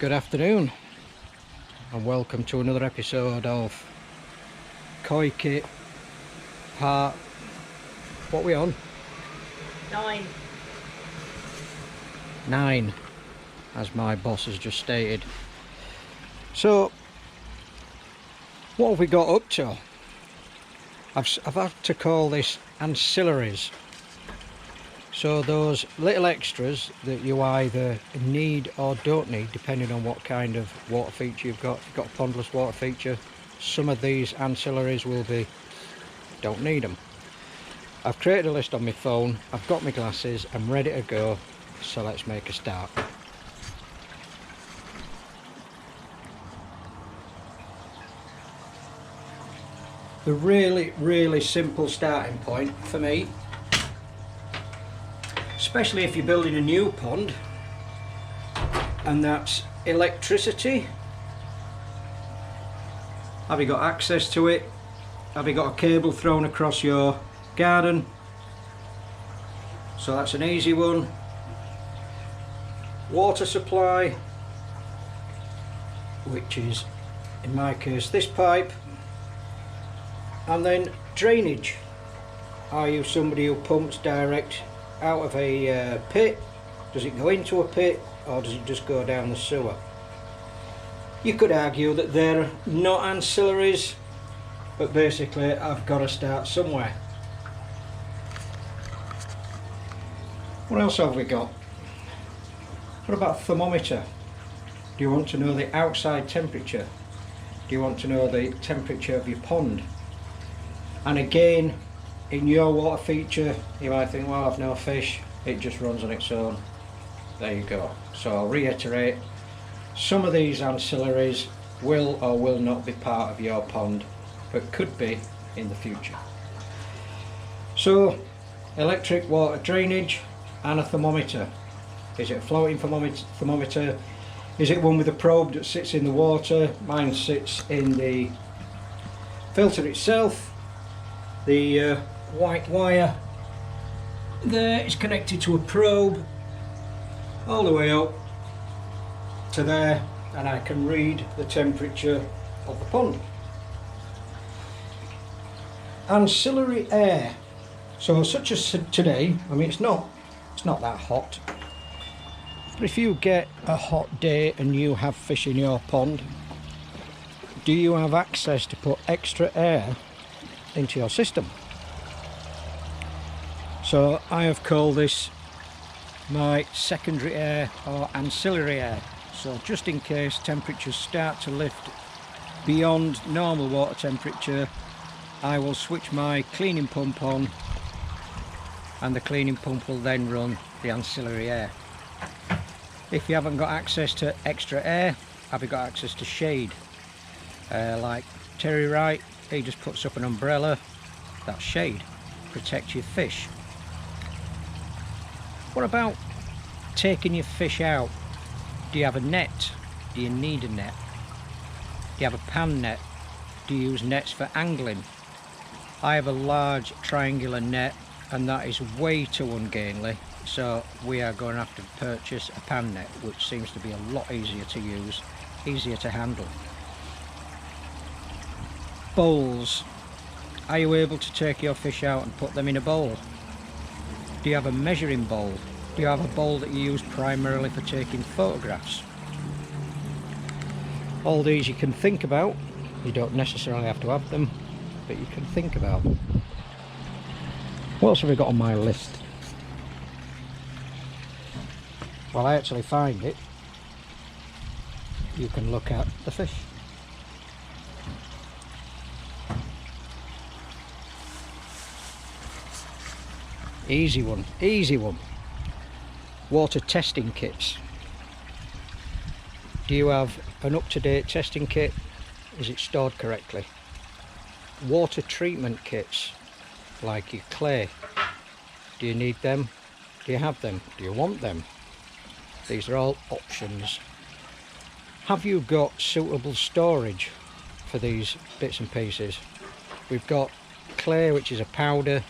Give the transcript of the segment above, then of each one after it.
Good afternoon and welcome to another episode of Koi Kit part, what are we on? 9, as my boss has just stated. So what have we got up to? I've had to call this ancillaries. So those little extras that you either need or don't need depending on what kind of water feature you've got. If you've got a pondless water feature, some of these ancillaries will be don't need them. I've created a list on my phone, I've got my glasses, I'm ready to go, so let's make a start. The really simple starting point for me, especially if you're building a new pond, and that's electricity. Have you got access to it? Have you got a cable thrown across your garden? So that's an easy one. Water supply, which is in my case this pipe, and then drainage. Are you somebody who pumps direct out of a pit? Does it go into a pit or does it just go down the sewer? You could argue that they're not ancillaries, but basically I've got to start somewhere. What else have we got? What about a thermometer? Do you want to know the outside temperature? Do you want to know the temperature of your pond? And again, in your water feature, you might think, well, I've no fish, it just runs on its own. There you go. So I'll reiterate, some of these ancillaries will or will not be part of your pond, but could be in the future. So, electric water drainage and a thermometer. Is it a floating thermometer? Is it one with a probe that sits in the water? Mine sits in the filter itself. The white wire there is connected to a probe all the way up to there, and I can read the temperature of the pond. Ancillary air. So such as today, I mean it's not that hot, but if you get a hot day and you have fish in your pond, do you have access to put extra air into your system? So I have called this my secondary air or ancillary air. So just in case temperatures start to lift beyond normal water temperature, I will switch my cleaning pump on, and the cleaning pump will then run the ancillary air. If you haven't got access to extra air, have you got access to shade? Like Terry Wright, he just puts up an umbrella. That's shade, protect your fish. What about taking your fish out? Do you have a net? Do you need a net? Do you have a pan net? Do you use nets for angling? I have a large triangular net, and that is way too ungainly, so we are going to have to purchase a pan net, which seems to be a lot easier to use, easier to handle. Bowls. Are you able to take your fish out and put them in a bowl? Do you have a measuring bowl? Do you have a bowl that you use primarily for taking photographs? All these you can think about. You don't necessarily have to have them, but you can think about them. What else have we got on my list? Well, I actually find it. You can look at the fish. Easy one, easy one. Water testing kits. Do you have an up-to-date testing kit? Is it stored correctly? Water treatment kits, like your clay. Do you need them? Do you have them? Do you want them? These are all options. Have you got suitable storage for these bits and pieces? We've got clay, which is a powder,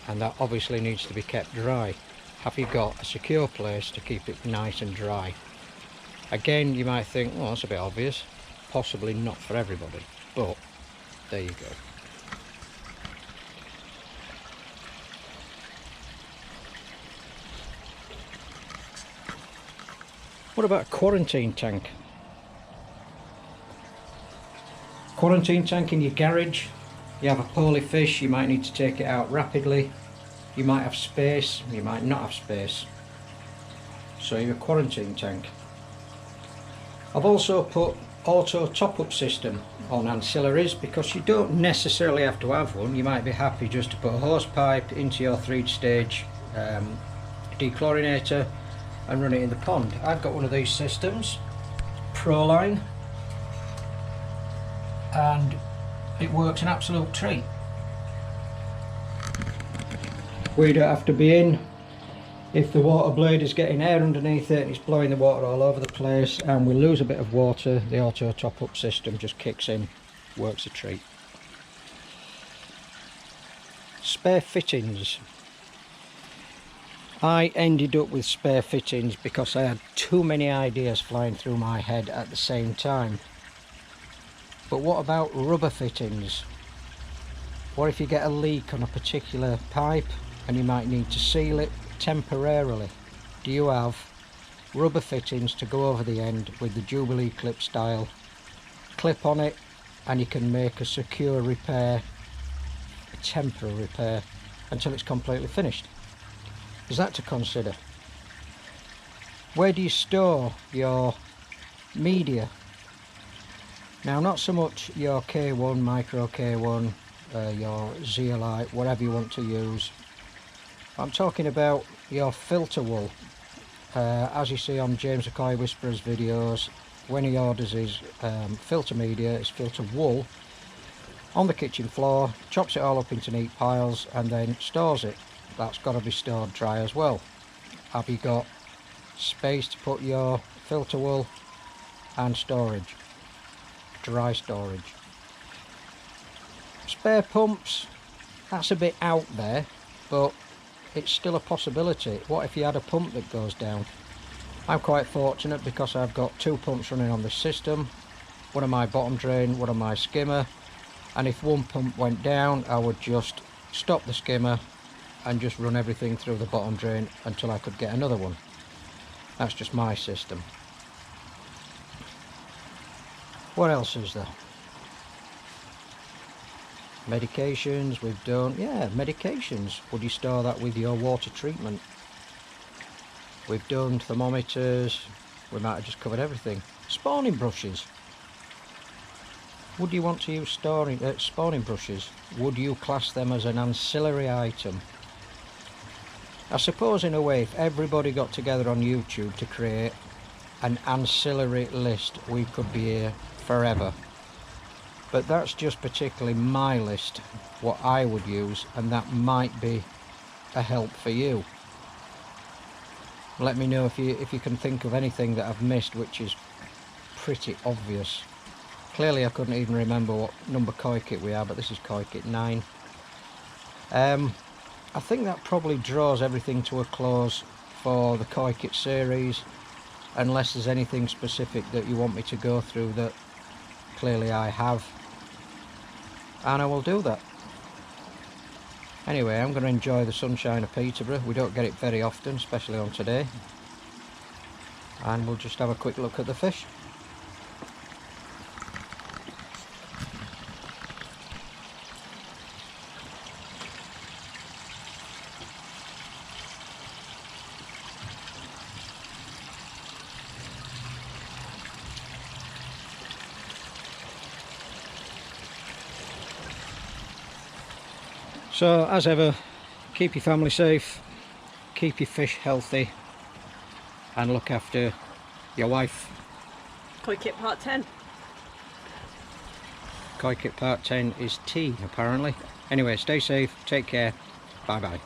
and that obviously needs to be kept dry. Have you got a secure place to keep it nice and dry? Again, you might think, well, that's a bit obvious. Possibly not for everybody, but there you go. What about a quarantine tank? Quarantine tank in your garage. You have a poorly fish, you might need to take it out rapidly. You might have space, you might not have space. So your quarantine tank. I've also put auto top-up system on Ancillariys because you don't necessarily have to have one. You might be happy just to put a hose pipe into your 3-stage dechlorinator and run it in the pond. I've got one of these systems, Proline, and it works an absolute treat. We don't have to be in if the water blade is getting air underneath it and it's blowing the water all over the place and we lose a bit of water. The auto top-up system just kicks in, works a treat. Spare fittings. I ended up with spare fittings because I had too many ideas flying through my head at the same time. But what about rubber fittings? What if you get a leak on a particular pipe and you might need to seal it temporarily? Do you have rubber fittings to go over the end with the Jubilee clip style? Clip on it and you can make a secure repair, a temporary repair, until it's completely finished. Is that to consider? Where do you store your media? Now, not so much your K1, micro K1, your zeolite, whatever you want to use. I'm talking about your filter wool. As you see on James the Koi Whisperer's videos, when he orders his filter media, his filter wool, on the kitchen floor, chops it all up into neat piles and then stores it. That's got to be stored dry as well. Have you got space to put your filter wool and storage? Dry storage. Spare pumps, that's a bit out there, but it's still a possibility. What if you had a pump that goes down? I'm quite fortunate because I've got 2 pumps running on this system, one on my bottom drain, one on my skimmer, and if one pump went down I would just stop the skimmer and just run everything through the bottom drain until I could get another one. That's just my system. What else is there? Medications we've done. Yeah, medications. Would you store that with your water treatment? We've done thermometers. We might have just covered everything. Spawning brushes. Would you want to use spawning brushes? Would you class them as an ancillary item? I suppose in a way, if everybody got together on YouTube to create an ancillary list, we could be here forever. But that's just particularly my list, what I would use, and that might be a help for you. Let me know if you can think of anything that I've missed which is pretty obvious. Clearly I couldn't even remember what number koi kit we are, but this is koi kit 9. I think that probably draws everything to a close for the koi kit series, unless there's anything specific that you want me to go through that clearly I have, and I will do that. Anyway, I'm going to enjoy the sunshine of Peterborough. We don't get it very often, especially on today, and we'll just have a quick look at the fish. So, as ever, keep your family safe, keep your fish healthy, and look after your wife. Koi kit part 10. Koi kit part 10 is tea, apparently. Anyway, stay safe, take care, bye bye.